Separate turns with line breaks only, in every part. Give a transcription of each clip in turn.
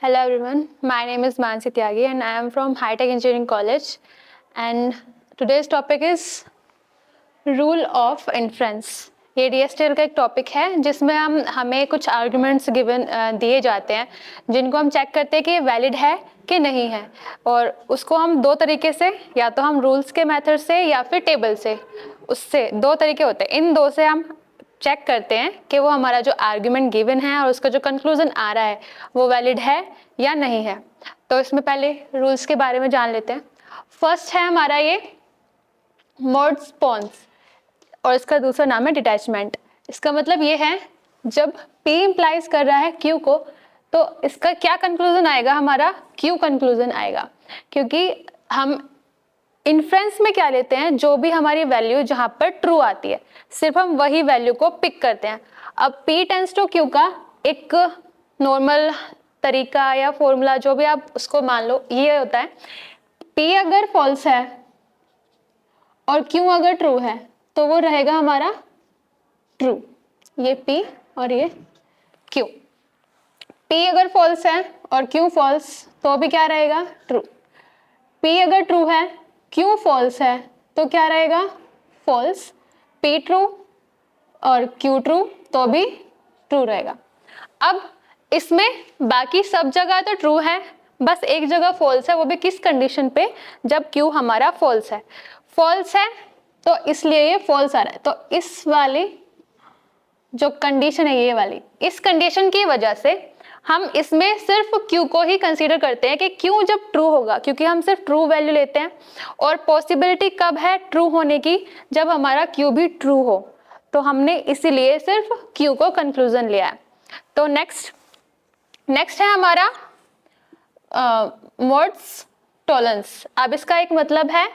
Hello everyone, my name is Mansi Tyagi and I am from High Tech Engineering College, and today's topic is Rule of Inference. ये DSTL का एक topic है जिसमें हमें कुछ arguments दिए जाते हैं जिनको हम चेक करते हैं कि ये वैलिड है कि नहीं है, और उसको हम दो तरीके से, या तो हम रूल्स के मेथड से या फिर टेबल से, उससे दो तरीके होते हैं, इन दो से हम चेक करते हैं कि वो हमारा जो आर्ग्यूमेंट गिवन है और उसका जो कंक्लूजन आ रहा है वो वैलिड है या नहीं है। तो इसमें पहले रूल्स के बारे में जान लेते हैं। फर्स्ट है हमारा ये मोड रिस्पॉन्स, और इसका दूसरा नाम है डिटैचमेंट। इसका मतलब ये है, जब P इंप्लाइज कर रहा है Q को, तो इसका क्या कंक्लूजन आएगा, हमारा Q कंक्लूजन आएगा, क्योंकि हम इन्फ्रेंस में क्या लेते हैं, जो भी हमारी वैल्यू जहां पर ट्रू आती है सिर्फ हम वही वैल्यू को पिक करते हैं। अब P टेंस टू Q का एक नॉर्मल तरीका या फॉर्मूला, जो भी आप उसको मान लो, ये होता है P अगर फॉल्स है और Q अगर ट्रू है तो वो रहेगा हमारा ट्रू, ये P और ये Q। P अगर फॉल्स है और Q फॉल्स तो भी क्या रहेगा, ट्रू। P अगर ट्रू है, Q फॉल्स है तो क्या रहेगा, फॉल्स। P ट्रू और Q ट्रू तो भी ट्रू रहेगा। अब इसमें बाकी सब जगह तो ट्रू है, बस एक जगह फॉल्स है, वो भी किस कंडीशन पे, जब Q हमारा फॉल्स है। फॉल्स है तो इसलिए ये फॉल्स आ रहा है, तो इस वाली जो कंडीशन है, ये वाली, इस कंडीशन की वजह से हम इसमें सिर्फ Q को ही कंसीडर करते हैं कि Q जब ट्रू होगा, क्योंकि हम सिर्फ ट्रू वैल्यू लेते हैं, और पॉसिबिलिटी कब है ट्रू होने की, जब हमारा Q भी ट्रू हो, तो हमने इसीलिए सिर्फ Q को कंक्लूजन लिया है। तो नेक्स्ट है हमारा मोड्स टॉलरेंस। अब इसका एक मतलब है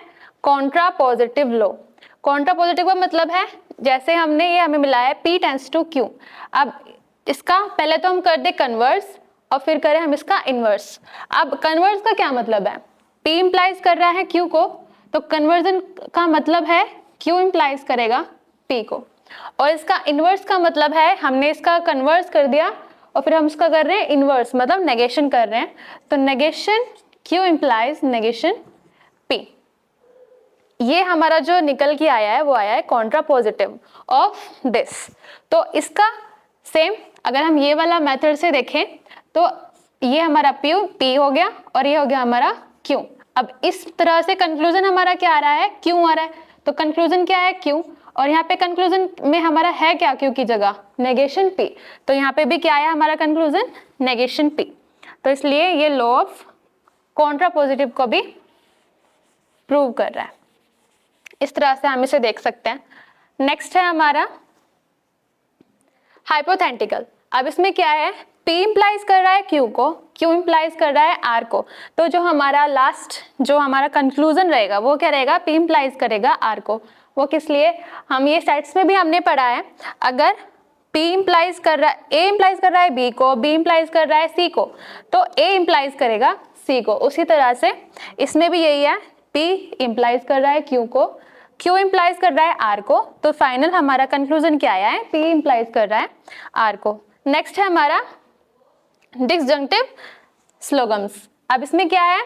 Contra positive law. Contra positive का मतलब है, जैसे हमें मिला है P टेंस टू Q, अब इसका पहले तो हम कर दे कन्वर्स और फिर करें हम इसका इनवर्स। अब कन्वर्स का क्या मतलब है, P इंप्लाइज कर रहा है Q को, तो कन्वर्जन का मतलब है Q इंप्लाइज करेगा P को, और इसका इनवर्स का मतलब है हमने इसका कन्वर्स कर दिया और फिर हम इसका कर रहे हैं इनवर्स, मतलब नेगेशन कर रहे हैं, तो negation Q implies negation P। ये हमारा जो निकल के आया है वो आया है कॉन्ट्रा पॉजिटिव ऑफ दिस। तो इसका सेम अगर हम ये वाला मेथड से देखें तो ये हमारा P हो गया और ये हो गया हमारा Q। अब इस तरह से कंक्लूजन हमारा क्या आ रहा है, Q आ रहा है, तो कंक्लूजन क्या है, Q, और यहाँ पे कंक्लूजन में हमारा है क्या Q की जगह, नेगेशन P, तो यहाँ पे भी क्या आया हमारा कंक्लूजन, नेगेशन P। तो इसलिए ये लॉ ऑफ कॉन्ट्रा पॉजिटिव को भी प्रूव कर रहा है। इस तरह से हम इसे देख सकते हैं। नेक्स्ट है हमारा हाइपोथेटिकल। अब इसमें क्या है, P इंप्लाइज कर रहा है Q को, Q इंप्लाइज कर रहा है R को, तो जो हमारा लास्ट जो हमारा कंक्लूजन रहेगा वो क्या रहेगा, P इंप्लाइज करेगा R को। वो किस लिए, हम ये सेट्स में भी हमने पढ़ा है, अगर P इंप्लाइज कर रहा है, A इंप्लाइज कर रहा है B को, B इंप्लाइज कर रहा है C को, तो A इंप्लाइज करेगा C को। उसी तरह से इसमें भी यही है, P इंप्लाइज कर रहा है Q को, Q इंप्लाइज कर रहा है R को, तो फाइनल हमारा कंक्लूजन क्या आया है, P इंप्लाइज कर रहा है R को। नेक्स्ट है हमारा डिसजंक्टिव स्लोगन्स। अब इसमें क्या है,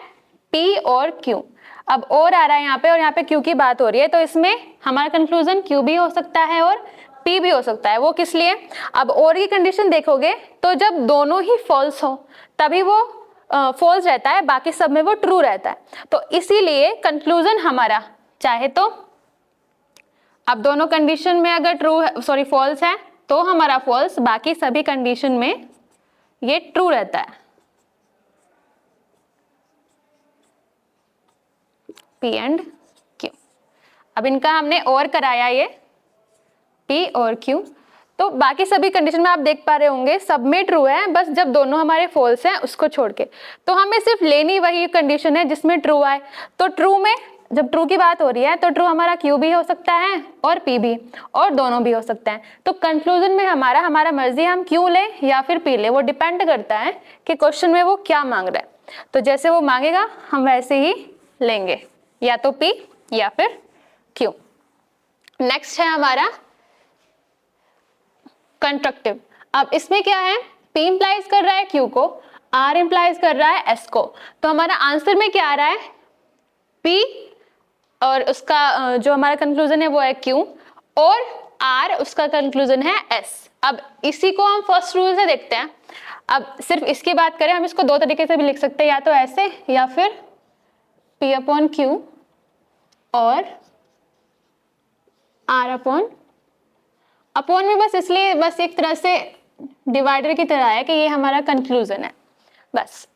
P और Q, अब और आ रहा है यहाँ पे और यहाँ पे Q की बात हो रही है, तो इसमें हमारा कंक्लूजन Q भी हो सकता है और P भी हो सकता है। वो किस लिए, अब और की कंडीशन देखोगे तो जब दोनों ही फॉल्स हो तभी वो फॉल्स रहता है, बाकी सब में वो ट्रू रहता है। तो इसीलिए कंक्लूजन हमारा चाहे तो, अब दोनों कंडीशन में अगर फॉल्स है तो हमारा फॉल्स, बाकी सभी कंडीशन में ये ट्रू रहता है, P एंड Q। अब इनका हमने और कराया ये P और Q, तो बाकी सभी कंडीशन में आप देख पा रहे होंगे सब में ट्रू है, बस जब दोनों हमारे फॉल्स हैं उसको छोड़ के, तो हमें सिर्फ लेनी वही कंडीशन है जिसमें ट्रू आए। तो ट्रू में जब ट्रू की बात हो रही है तो ट्रू हमारा Q भी हो सकता है और P भी, और दोनों भी हो सकते हैं। तो कंक्लूजन में हमारा मर्जी हम Q ले या फिर P ले, वो डिपेंड करता है कि क्वेश्चन में वो क्या मांग रहा है, तो जैसे वो मांगेगा हम वैसे ही लेंगे, या तो P या फिर Q। नेक्स्ट है हमारा कंस्ट्रक्टिव। अब इसमें क्या है, P इंप्लाइज कर रहा है Q को, R इम्प्लाइज कर रहा है S को, तो हमारा आंसर में क्या आ रहा है P, और उसका जो हमारा कंक्लूजन है वो है Q, और R उसका कंक्लूजन है S। अब इसी को हम फर्स्ट रूल से देखते हैं। अब सिर्फ इसकी बात करें, हम इसको दो तरीके से भी लिख सकते हैं, या तो ऐसे या फिर P अपॉन Q और R अपॉन में बस इसलिए बस एक तरह से डिवाइडर की तरह है कि ये हमारा कंक्लूजन है बस।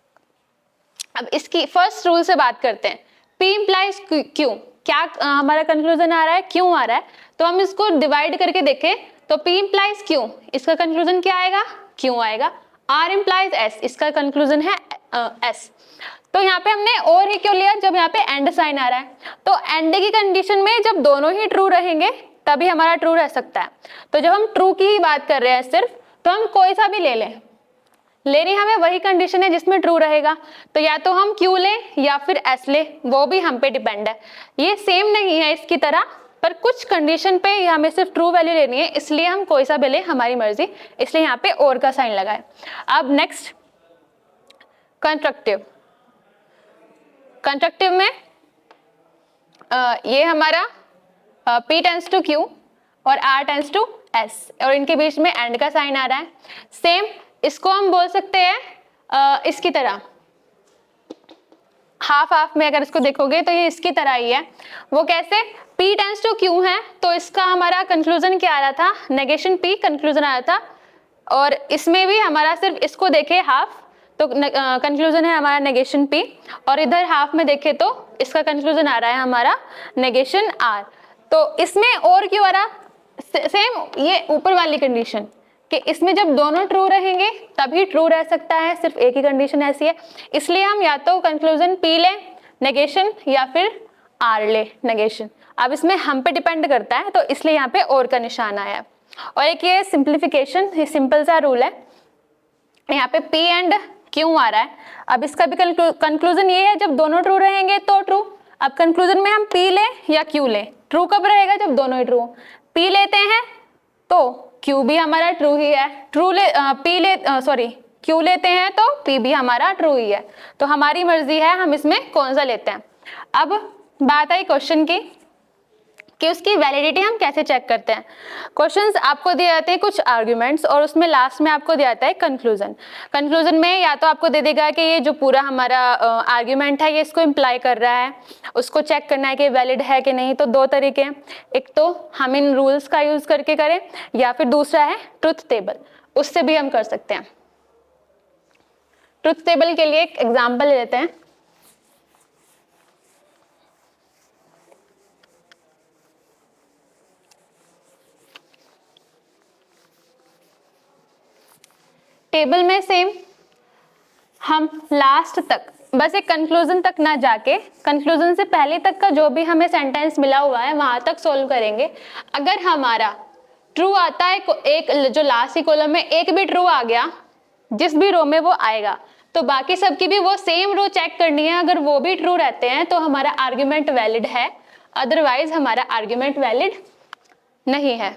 अब इसकी फर्स्ट रूल से बात करते हैं। P इम्प्लाइज Q, क्या हमारा कंक्लूजन आ रहा है, क्यों आ रहा है, तो हम इसको डिवाइड करके देखें तो P इम्प्लाइज Q, इसका कंक्लूजन क्या आएगा, क्यों आएगा। R इम्प्लाइज S, इसका कंक्लूजन है S। तो यहाँ पे हमने और ही क्यों लिया, जब यहाँ पे एंड साइन आ रहा है, तो एंड की कंडीशन में जब दोनों ही ट्रू रहेंगे तभी हमारा ट्रू रह सकता है। तो जब हम ट्रू की ही बात कर रहे हैं सिर्फ, तो हम कोई सा भी ले लें, लेनी हमें वही कंडीशन है जिसमें ट्रू रहेगा, तो या तो हम Q लें या फिर S ले, वो भी हम पे डिपेंड है। ये सेम नहीं है इसकी तरह, पर कुछ कंडीशन पे हमें सिर्फ ट्रू वैल्यू लेनी है, इसलिए हम कोई सा भी ले, हमारी मर्जी, इसलिए यहाँ पे और का साइन लगाए। अब नेक्स्ट कंस्ट्रक्टिव। कंस्ट्रक्टिव में ये हमारा P टेंस टू Q और R टेंस टू S, और इनके बीच में एंड का साइन आ रहा है। सेम इसको हम बोल सकते हैं इसकी तरह, हाफ हाफ में अगर इसको देखोगे तो ये इसकी तरह ही है। वो कैसे, P टेंस टू Q है, तो इसका हमारा कंक्लूजन क्या आ रहा था, नेगेशन P कंक्लूजन आ रहा था, और इसमें भी हमारा सिर्फ इसको देखे हाफ, तो कंक्लूजन है हमारा नेगेशन P, और इधर हाफ में देखे तो इसका कंक्लूजन आ रहा है हमारा नेगेशन R। तो इसमें और क्यों आ रहा, सेम ये ऊपर वाली कंडीशन कि इसमें जब दोनों ट्रू रहेंगे तभी ट्रू रह सकता है, सिर्फ एक ही कंडीशन ऐसी है, इसलिए हम या तो कंक्लूजन P ले नेगेशन या फिर R ले नेगेशन। अब इसमें हम पे डिपेंड करता है, तो इसलिए यहाँ पे और का निशान आया है। और एक ये सिंप्लीफिकेशन, ये सिंपल सा रूल है, यहाँ पे P एंड Q आ रहा है। अब इसका भी कंक्लूजन ये है, जब दोनों ट्रू रहेंगे तो ट्रू। अब कंक्लूजन में हम P ले या Q ले, ट्रू कब रहेगा, जब दोनों ही ट्रू। P लेते हैं तो Q भी हमारा ट्रू ही है, Q लेते हैं तो P भी हमारा ट्रू ही है। तो हमारी मर्जी है हम इसमें कौन सा लेते हैं। अब बात आई क्वेश्चन की कि उसकी वैलिडिटी हम कैसे चेक करते हैं। क्वेश्चंस आपको दिए जाते हैं कुछ आर्ग्यूमेंट्स, और उसमें लास्ट में आपको दिया जाता है कंक्लूजन। कंक्लूजन में या तो आपको दे देगा कि ये जो पूरा हमारा आर्ग्यूमेंट है ये इसको इम्प्लाई कर रहा है, उसको चेक करना है कि वैलिड है कि नहीं। तो दो तरीके हैं, एक तो हम इन रूल्स का यूज करके करें, या फिर दूसरा है ट्रुथ टेबल, उससे भी हम कर सकते हैं। ट्रुथ टेबल के लिए एक एग्जाम्पल ले लेते हैं। टेबल में सेम हम लास्ट तक बस एक कंक्लूजन तक ना जाके, कंक्लूजन से पहले तक का जो भी हमें सेंटेंस मिला हुआ है वहां तक सोल्व करेंगे। अगर हमारा ट्रू आता है, एक जो लास्ट ही कॉलम में एक भी ट्रू आ गया, जिस भी रो में वो आएगा, तो बाकी सबकी भी वो सेम रो चेक करनी है। अगर वो भी ट्रू रहते हैं तो हमारा आर्ग्यूमेंट वैलिड है, अदरवाइज हमारा आर्ग्यूमेंट वैलिड नहीं है।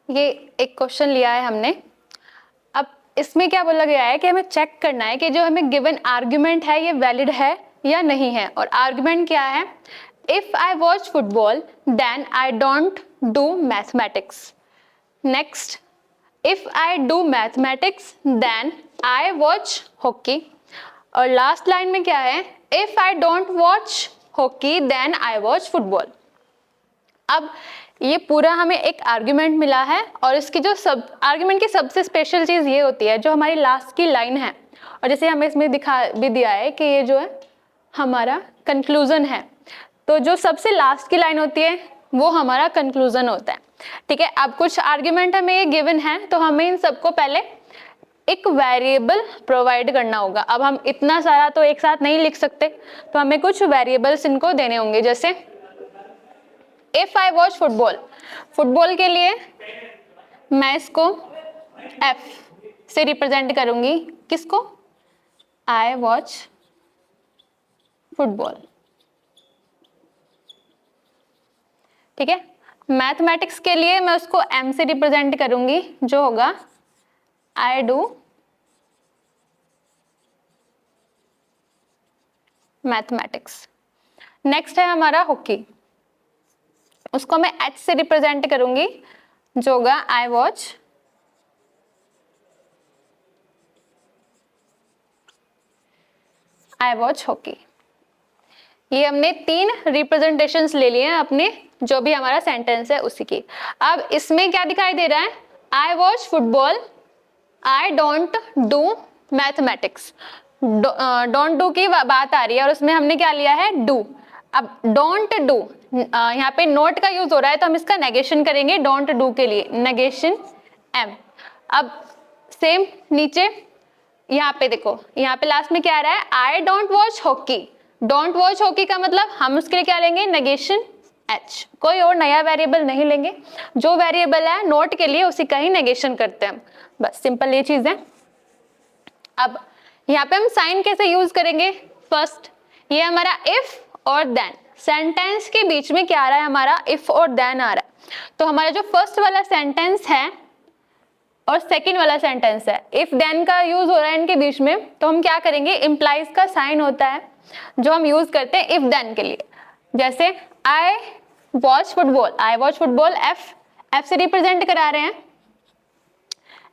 ये एक क्वेश्चन लिया है हमने। अब इसमें क्या बोला गया है कि हमें चेक करना है कि जो हमें गिवन आर्ग्यूमेंट है ये वैलिड है या नहीं है। और आर्ग्यूमेंट क्या है, if I watch football then I don't do mathematics. Next, if I do mathematics then I watch hockey. और लास्ट लाइन में क्या है, if I don't watch hockey then I watch football. अब ये पूरा हमें एक आर्ग्यूमेंट मिला है, और इसकी जो सब आर्ग्यूमेंट की सबसे स्पेशल चीज़ ये होती है जो हमारी लास्ट की लाइन है, और जैसे हमें इसमें दिखा भी दिया है कि ये जो है हमारा कंक्लूजन है, तो जो सबसे लास्ट की लाइन होती है वो हमारा कंक्लूजन होता है। ठीक है, अब कुछ आर्ग्यूमेंट हमें ये गिवन है, तो हमें इन सबको पहले एक वेरिएबल प्रोवाइड करना होगा। अब हम इतना सारा तो एक साथ नहीं लिख सकते, तो हमें कुछ वेरिएबल्स इनको देने होंगे। जैसे if I watch football, football के लिए मैं इसको F से रिप्रेजेंट करूंगी, किसको, आई वॉच फुटबॉल। ठीक है, मैथमेटिक्स के लिए मैं उसको M से रिप्रेजेंट करूंगी, जो होगा आई डू मैथमेटिक्स। नेक्स्ट है हमारा हॉकी, उसको मैं H से रिप्रेजेंट करूंगी, जो होगा आई वॉच हॉकी। ये हमने 3 रिप्रेजेंटेशंस ले लिए हैं अपने जो भी हमारा सेंटेंस है उसी की। अब इसमें क्या दिखाई दे रहा है, आई watch football, I don't do mathematics. Don't do की बात आ रही है और उसमें हमने क्या लिया है, डू। अब डोंट डू, यहाँ पे नोट का यूज हो रहा है तो हम इसका नेगेशन करेंगे डोंट डू के लिए, नेगेशन एम। अब सेम नीचे यहाँ पे देखो, यहाँ पे लास्ट में क्या आ रहा है, आई don't watch hockey. Don't watch hockey का मतलब हम उसके लिए क्या लेंगे, नेगेशन एच। कोई और नया वेरिएबल नहीं लेंगे, जो वेरिएबल है नोट के लिए उसी का ही नेगेशन करते हैं हम, बस सिंपल ये चीज है। अब यहाँ पे हम साइन कैसे यूज करेंगे, फर्स्ट ये हमारा इफ और देन, सेंटेंस के बीच में क्या आ रहा है हमारा, इफ और देन आ रहा है। तो हमारा जो फर्स्ट वाला सेंटेंस है और सेकंड वाला सेंटेंस है, इफ देन का यूज हो रहा है इनके बीच में, तो हम क्या करेंगे, इम्प्लाइज का साइन होता है जो हम यूज करते हैं इफ देन के लिए। जैसे I watch football, I watch football, F से रिप्रेजेंट करा रहे हैं,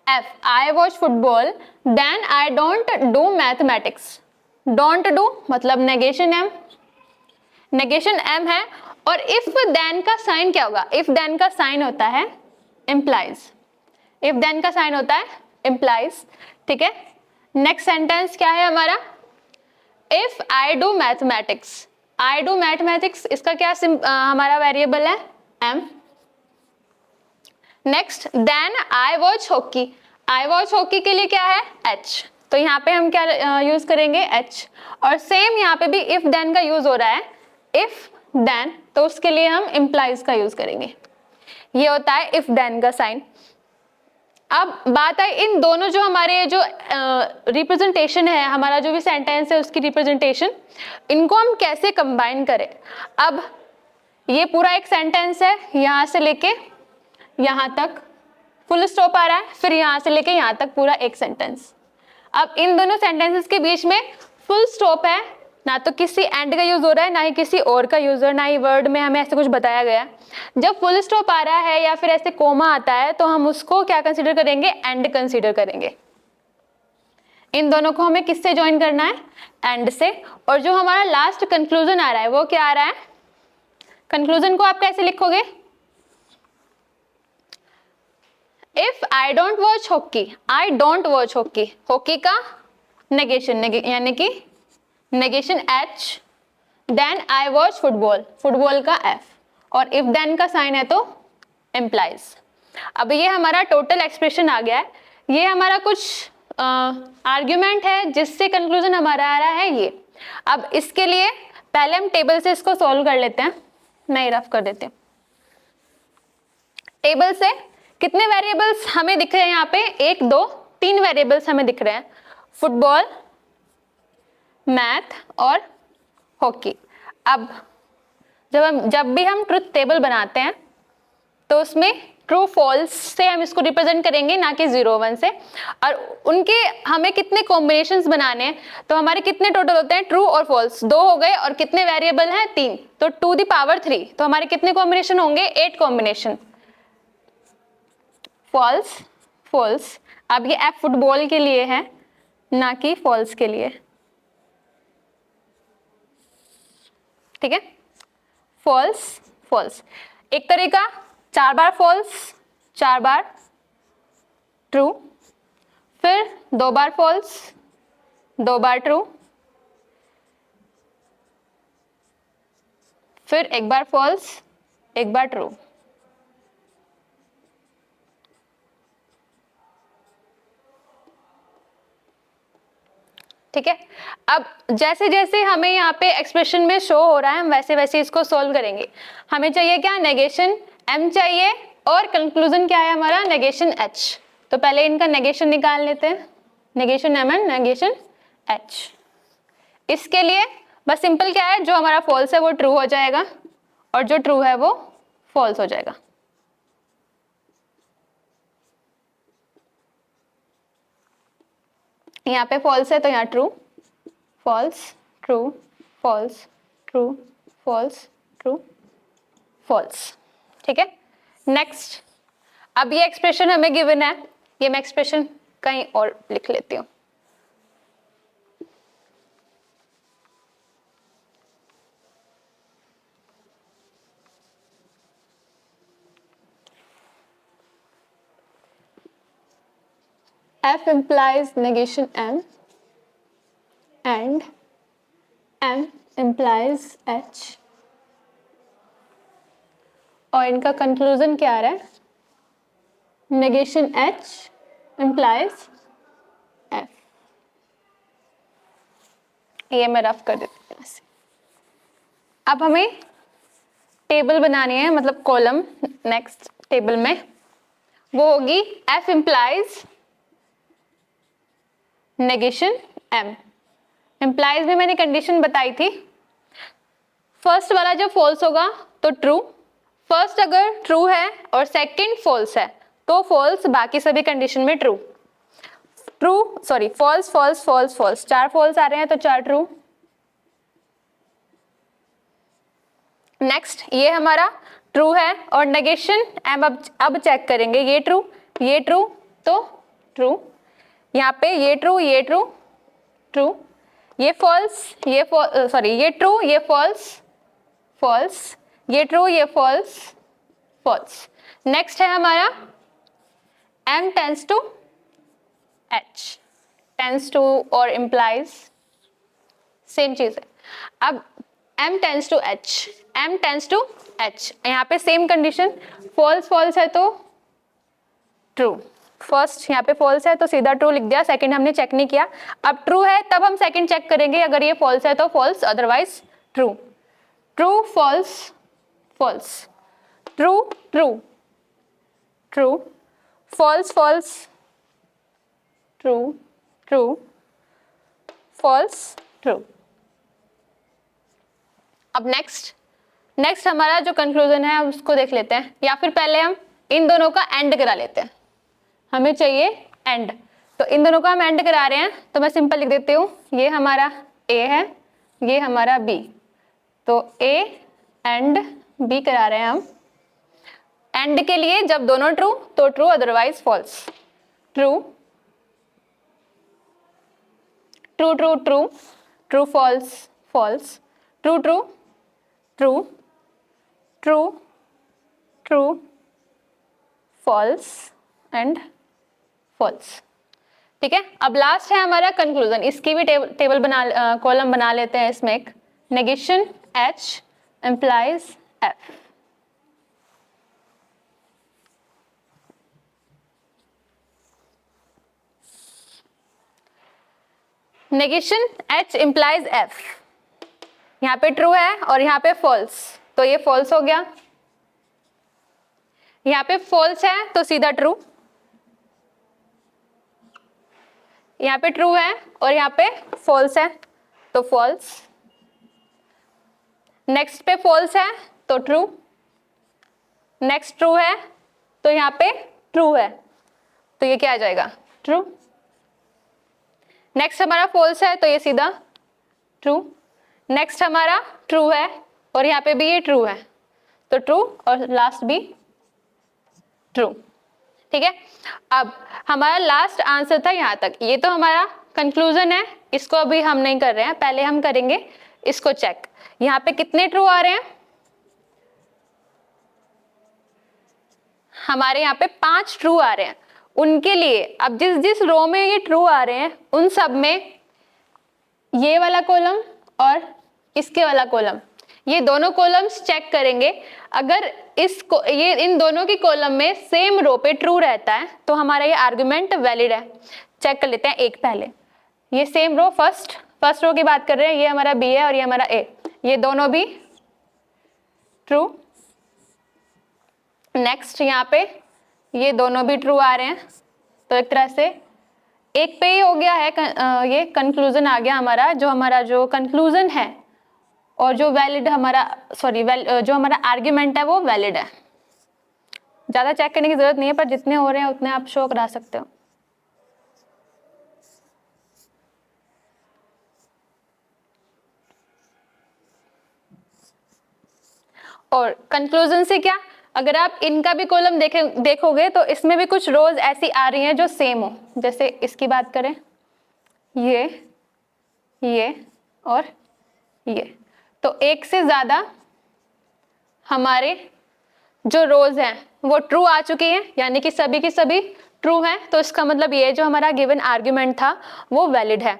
F I watch football, then I don't do mathematics. Don't do मतलब नेगेशन एम, नेगेशन एम है। और इफ देन का साइन क्या होगा, इफ देन का साइन होता है इम्प्लाइज, इफ देन का साइन होता है इम्प्लाइज, ठीक है। नेक्स्ट सेंटेंस क्या है हमारा, if I do mathematics, I do mathematics, इसका क्या हमारा वेरिएबल है M. Next then I watch hockey, I watch hockey के लिए क्या है एच, तो यहाँ पे हम क्या यूज करेंगे एच। और सेम यहाँ पे भी इफ देन का यूज हो रहा है, इफ देन, तो उसके लिए हम इम्प्लाइज का यूज करेंगे, ये होता है इफ देन का साइन। अब बात है इन दोनों जो हमारे जो रिप्रेजेंटेशन है, हमारा जो भी सेंटेंस है उसकी रिप्रेजेंटेशन, इनको हम कैसे कंबाइन करें। अब ये पूरा एक सेंटेंस है, यहाँ से लेके यहाँ तक फुल स्टॉप आ रहा है, फिर यहाँ से लेके यहाँ तक पूरा एक सेंटेंस। अब इन दोनों सेंटेंसेस के बीच में फुल स्टॉप है, ना तो किसी एंड का यूज हो रहा है, ना ही किसी और का यूज हो रहा है, ना ही वर्ड में हमें ऐसे कुछ बताया गया है। जब फुल स्टॉप आ रहा है या फिर ऐसे कोमा आता है तो हम उसको क्या कंसीडर करेंगे, एंड कंसीडर करेंगे। इन दोनों को हमें किससे ज्वाइन करना है, एंड से। और जो हमारा लास्ट कंक्लूजन आ रहा है वो क्या आ रहा है, कंक्लूजन को आप कैसे लिखोगे, if I don't watch hockey, I don't watch hockey, hockey का नेगेशन यानी कि negation H, then I watch football, football का एफ, और इफ देन का साइन है तो इम्प्लाइज। अब ये हमारा टोटल एक्सप्रेशन आ गया है, ये हमारा कुछ आर्ग्यूमेंट है जिससे कंक्लूजन हमारा आ रहा है ये। अब इसके लिए पहले हम टेबल से इसको सॉल्व कर लेते हैं, मैं रफ कर देती हूँ। टेबल से कितने वेरिएबल्स हमें दिख रहे हैं यहाँ पे, 1 2 3 वेरिएबल्स हमें दिख रहे हैं, फुटबॉल, मैथ और हॉकी। अब जब भी हम ट्रुथ टेबल बनाते हैं तो उसमें ट्रू फॉल्स से हम इसको रिप्रेजेंट करेंगे, ना कि 0 1 से। और उनके हमें कितने कॉम्बिनेशंस बनाने हैं, तो हमारे कितने टोटल होते हैं, ट्रू और फॉल्स 2 हो गए, और कितने वेरिएबल हैं 3, तो 2 द पावर 3, तो हमारे कितने कॉम्बिनेशन होंगे, 8 कॉम्बिनेशन। फॉल्स फॉल्स, अब ये एफ फुटबॉल के लिए है ना कि फॉल्स के लिए, ठीक है। फॉल्स फॉल्स, एक तरीका 4 बार फॉल्स 4 बार ट्रू, फिर 2 बार फॉल्स 2 बार ट्रू, फिर 1 बार फॉल्स 1 बार ट्रू। ठीक है। अब जैसे जैसे हमें यहाँ पे एक्सप्रेशन में शो हो रहा है हम वैसे वैसे इसको सॉल्व करेंगे। हमें चाहिए क्या, नेगेशन एम चाहिए, और कंक्लूजन क्या है हमारा, नेगेशन एच। तो पहले इनका नेगेशन निकाल लेते हैं, negation M and negation H. इसके लिए बस सिंपल क्या है, जो हमारा फॉल्स है वो ट्रू हो जाएगा और जो ट्रू है वो फॉल्स हो जाएगा। यहाँ पे फॉल्स है तो यहाँ true, false true false, true, false, true, false. ठीक है, नेक्स्ट। अब ये एक्सप्रेशन हमें गिवन है, ये मैं एक्सप्रेशन कहीं और लिख लेती हूँ। F implies negation M and M implies H, और इनका कंक्लूजन क्या आ रहा है? Negation H implies F। ये मैं रफ कर देती हूँ ऐसे। अब हमें टेबल बनानी है, मतलब कॉलम नेक्स्ट टेबल में, वो होगी F implies negation M। implies में मैंने कंडीशन बताई थी, फर्स्ट वाला जब फॉल्स होगा तो ट्रू, फर्स्ट अगर ट्रू है और सेकंड फॉल्स है तो फॉल्स, बाकी सभी कंडीशन में true. True sorry false false false false, 4 false आ रहे हैं तो 4 ट्रू। नेक्स्ट ये हमारा ट्रू है और नेगेशन एम, अब चेक करेंगे, ये ट्रू तो ट्रू, यहाँ पे ये ट्रू ट्रू, ये फॉल्स सॉरी ये ट्रू ये फॉल्स फॉल्स, ये ट्रू ये फॉल्स फॉल्स। नेक्स्ट है हमारा M tends to H, tends to और implies सेम चीज है। अब M tends to H, M tends to H, यहाँ पे सेम कंडीशन, फॉल्स फॉल्स है तो ट्रू, फर्स्ट यहाँ पे फॉल्स है तो सीधा ट्रू लिख दिया, सेकंड हमने चेक नहीं किया। अब ट्रू है तब हम सेकंड चेक करेंगे, अगर ये फॉल्स है तो false, otherwise true. True false false, true true true, false false true true, false true. अब नेक्स्ट हमारा जो कंक्लूजन है उसको देख लेते हैं, या फिर पहले हम इन दोनों का एंड करा लेते हैं, हमें चाहिए एंड, तो इन दोनों का हम एंड करा रहे हैं, तो मैं सिंपल लिख देती हूँ, ये हमारा A है, ये हमारा B, तो A एंड B करा रहे हैं हम। एंड के लिए जब दोनों ट्रू तो true, otherwise false. True true true true, true false false, true true true true true, false and false. ठीक है, अब लास्ट है हमारा कंक्लूजन, इसकी भी टेबल बना कॉलम बना लेते हैं इसमें एक, negation H implies F। Negation H implies F, यहाँ पे ट्रू है और यहाँ पे फॉल्स, तो ये फॉल्स हो गया, यहाँ पे फॉल्स है तो सीधा ट्रू, यहाँ पे ट्रू है और यहाँ पे फॉल्स है तो फॉल्स, नेक्स्ट पे फॉल्स है तो ट्रू, नेक्स्ट ट्रू है तो यहाँ पे ट्रू है, तो ये क्या आ जाएगा? ट्रू। नेक्स्ट हमारा फॉल्स है तो ये सीधा ट्रू, नेक्स्ट हमारा ट्रू है और यहाँ पे भी ये ट्रू है तो ट्रू, और लास्ट भी ट्रू। ठीक है, अब हमारा लास्ट आंसर था यहाँ तक, ये तो हमारा कंक्लूजन है, इसको अभी हम नहीं कर रहे हैं, पहले हम करेंगे इसको चेक। यहाँ पे कितने ट्रू आ रहे हैं? हमारे यहाँ पे 5 ट्रू आ रहे हैं, उनके लिए अब जिस जिस रो में ये ट्रू आ रहे हैं उन सब में ये वाला कॉलम और इसके वाला कॉलम, ये दोनों कॉलम्स चेक करेंगे, अगर ये इन दोनों की कॉलम में सेम रो पे ट्रू रहता है तो हमारा ये आर्गुमेंट वैलिड है। चेक कर लेते हैं एक पहले, ये सेम रो फर्स्ट रो की बात कर रहे हैं, ये हमारा बी है और ये हमारा ए, ये दोनों भी ट्रू। नेक्स्ट यहाँ पे ये दोनों भी ट्रू आ रहे हैं, तो एक तरह से एक पे ही हो गया है, ये कंक्लूजन आ गया हमारा, जो हमारा जो कंक्लूजन है और जो वैलिड हमारा जो हमारा आर्ग्यूमेंट है वो वैलिड है। ज़्यादा चेक करने की जरूरत नहीं है, पर जितने हो रहे हैं उतने आप शो करा सकते हो। और कंक्लूजन से क्या, अगर आप इनका भी कॉलम देखोगे तो इसमें भी कुछ रोज ऐसी आ रही हैं जो सेम हो। जैसे इसकी बात करें, ये और ये, तो एक से ज्यादा हमारे जो रोज हैं वो ट्रू आ चुकी हैं, यानी कि सभी की सभी ट्रू हैं। तो इसका मतलब ये जो हमारा गिवन आर्ग्यूमेंट था वो वैलिड है।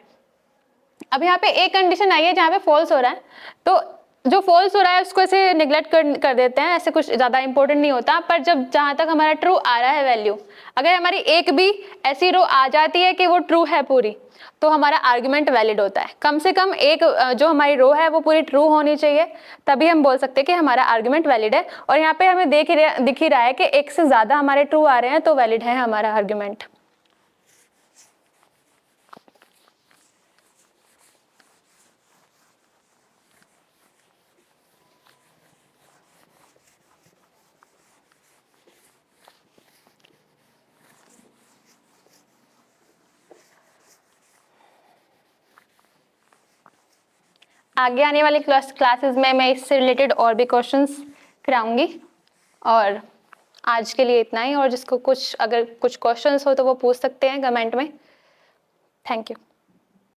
अब यहाँ पे एक कंडीशन आई है जहाँ पे फॉल्स हो रहा है, तो जो फॉल्स हो रहा है उसको ऐसे निगलेक्ट कर देते हैं, ऐसे कुछ ज़्यादा इंपॉर्टेंट नहीं होता। पर जब जहाँ तक हमारा ट्रू आ रहा है वैल्यू, अगर हमारी एक भी ऐसी रो आ जाती है कि वो ट्रू है पूरी, तो हमारा आर्ग्यूमेंट वैलिड होता है। कम से कम एक जो हमारी रो है वो पूरी ट्रू होनी चाहिए, तभी हम बोल सकते हैं कि हमारा आर्ग्यूमेंट वैलिड है। और यहाँ पे हमें दिख ही रहा है कि एक से ज़्यादा हमारे ट्रू आ रहे हैं तो वैलिड है हमारा आर्ग्यूमेंट। आगे आने वाली क्लासेस में मैं इससे रिलेटेड और भी क्वेश्चंस कराऊंगी। और आज के लिए इतना ही, और जिसको अगर कुछ क्वेश्चंस हो तो वो पूछ सकते हैं कमेंट में। Thank you.